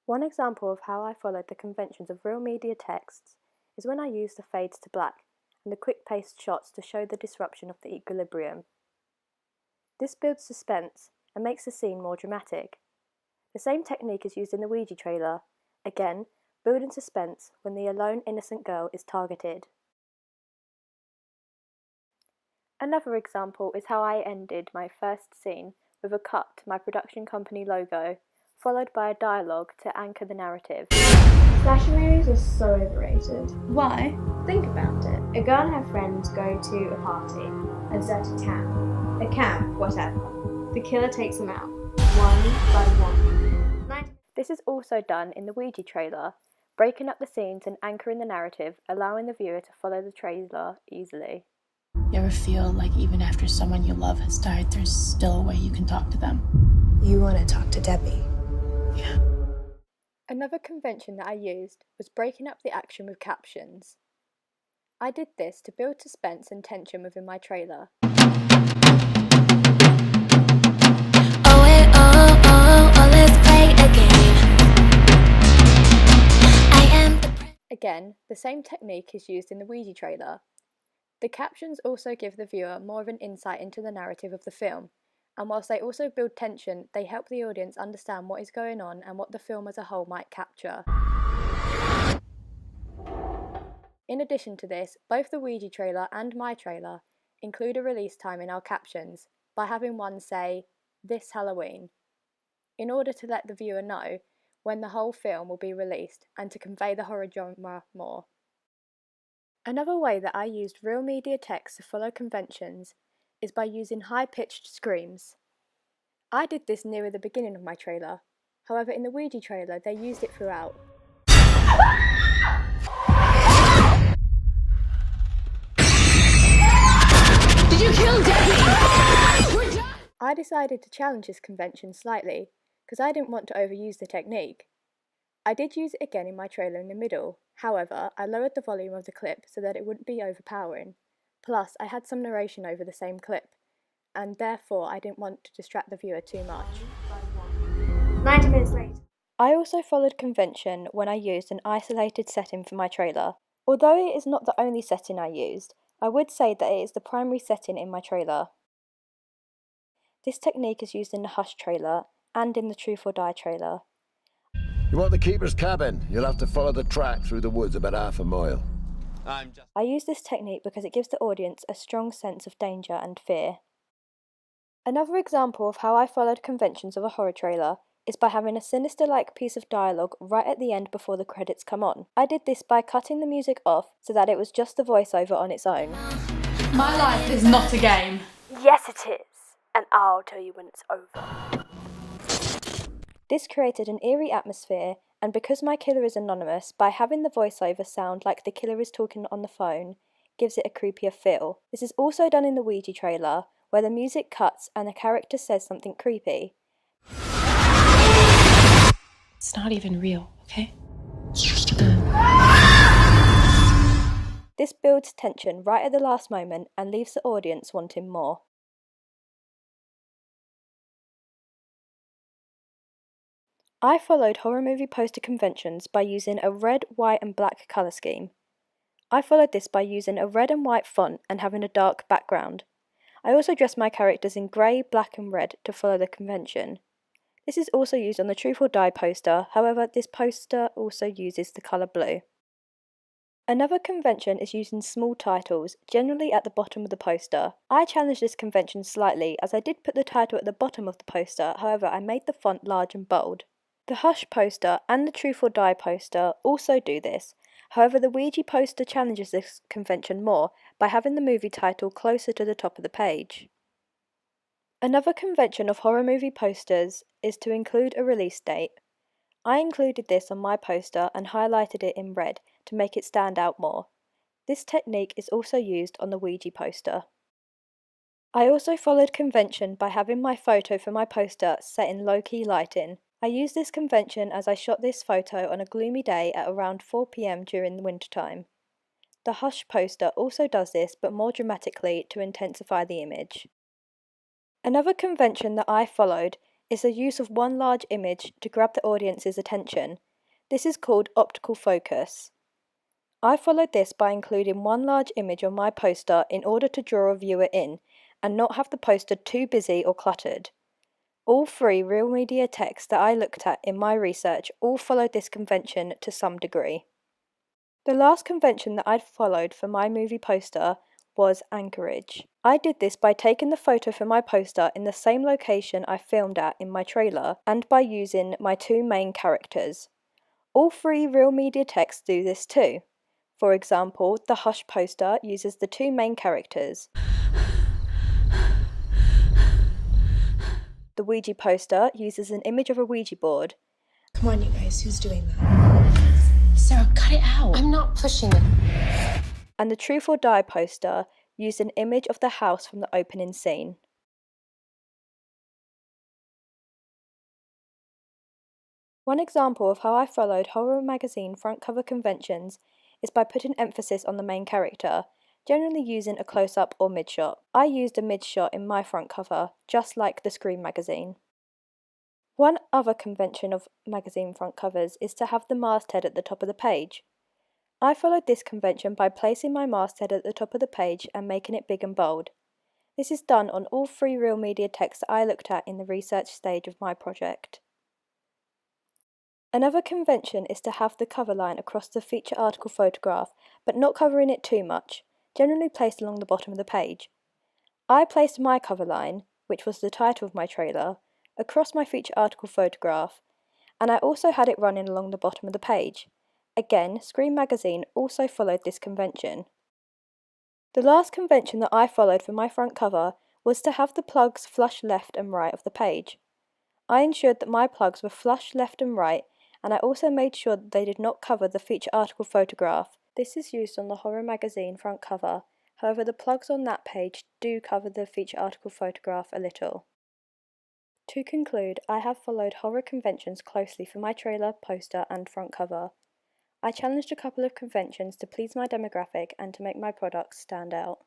One example of how I followed the conventions of real media texts is when I used the fades to black and the quick paced shots to show the disruption of the equilibrium. This builds suspense and makes the scene more dramatic. The same technique is used in the Ouija trailer, again, building suspense when the alone innocent girl is targeted. Another example is how I ended my first scene with a cut to my production company logo, followed by a dialogue to anchor the narrative. Slasher movies are so overrated. Why? Think about it. A girl and her friends go to a party, a deserted town, a camp, whatever. The killer takes them out, one by one. This is also done in the Ouija trailer, breaking up the scenes and anchoring the narrative, allowing the viewer to follow the trailer easily. You ever feel like even after someone you love has died, there's still a way you can talk to them? You want to talk to Debbie? Yeah. Another convention that I used was breaking up the action with captions. I did this to build suspense and tension within my trailer. Again, the same technique is used in the Ouija trailer. The captions also give the viewer more of an insight into the narrative of the film, and whilst they also build tension, they help the audience understand what is going on and what the film as a whole might capture. In addition to this, both the Ouija trailer and my trailer include a release time in our captions by having one say, "This Halloween," in order to let the viewer know when the whole film will be released and to convey the horror genre more. Another way that I used real media text to follow conventions is by using high-pitched screams. I did this nearer the beginning of my trailer, however in the Ouija trailer they used it throughout. Did you kill Debbie? We're done! I decided to challenge this convention slightly, because I didn't want to overuse the technique. I did use it again in my trailer in the middle, however, I lowered the volume of the clip so that it wouldn't be overpowering. Plus, I had some narration over the same clip, and therefore I didn't want to distract the viewer too much. 90 minutes later. I also followed convention when I used an isolated setting for my trailer. Although it is not the only setting I used, I would say that it is the primary setting in my trailer. This technique is used in the Hush trailer and in the Truth or Die trailer. You want the keeper's cabin? You'll have to follow the track through the woods about half a mile. I use this technique because it gives the audience a strong sense of danger and fear. Another example of how I followed conventions of a horror trailer is by having a sinister-like piece of dialogue right at the end before the credits come on. I did this by cutting the music off so that it was just the voiceover on its own. My life is not a game. Yes it is, and I'll tell you when it's over. This created an eerie atmosphere, and because my killer is anonymous, by having the voiceover sound like the killer is talking on the phone, gives it a creepier feel. This is also done in the Ouija trailer, where the music cuts and the character says something creepy. It's not even real, okay? It's just a game. This builds tension right at the last moment and leaves the audience wanting more. I followed horror movie poster conventions by using a red, white and black colour scheme. I followed this by using a red and white font and having a dark background. I also dressed my characters in grey, black and red to follow the convention. This is also used on the Truth or Die poster, however this poster also uses the colour blue. Another convention is using small titles, generally at the bottom of the poster. I challenged this convention slightly as I did put the title at the bottom of the poster, however I made the font large and bold. The Hush poster and the Truth or Die poster also do this, however the Ouija poster challenges this convention more by having the movie title closer to the top of the page. Another convention of horror movie posters is to include a release date. I included this on my poster and highlighted it in red to make it stand out more. This technique is also used on the Ouija poster. I also followed convention by having my photo for my poster set in low-key lighting. I used this convention as I shot this photo on a gloomy day at around 4 PM during the wintertime. The Hush poster also does this, but more dramatically to intensify the image. Another convention that I followed is the use of one large image to grab the audience's attention. This is called optical focus. I followed this by including one large image on my poster in order to draw a viewer in and not have the poster too busy or cluttered. All three real media texts that I looked at in my research all followed this convention to some degree. The last convention that I'd followed for my movie poster was anchorage. I did this by taking the photo for my poster in the same location I filmed at in my trailer and by using my two main characters. All three real media texts do this too. For example, the Hush poster uses the two main characters. The Ouija poster uses an image of a Ouija board. Come on, you guys, who's doing that? Sarah, cut it out. I'm not pushing it. And the Truth or Die poster used an image of the house from the opening scene. One example of how I followed horror magazine front cover conventions is by putting emphasis on the main character, generally using a close-up or mid-shot. I used a mid-shot in my front cover, just like the Scream magazine. One other convention of magazine front covers is to have the masthead at the top of the page. I followed this convention by placing my masthead at the top of the page and making it big and bold. This is done on all three real media texts that I looked at in the research stage of my project. Another convention is to have the cover line across the feature article photograph, but not covering it too much, generally placed along the bottom of the page. I placed my cover line, which was the title of my trailer, across my feature article photograph, and I also had it running along the bottom of the page. Again, Scream magazine also followed this convention. The last convention that I followed for my front cover was to have the plugs flush left and right of the page. I ensured that my plugs were flush left and right, and I also made sure that they did not cover the feature article photograph. This is used on the horror magazine front cover, however the plugs on that page do cover the feature article photograph a little. To conclude, I have followed horror conventions closely for my trailer, poster and front cover. I challenged a couple of conventions to please my demographic and to make my products stand out.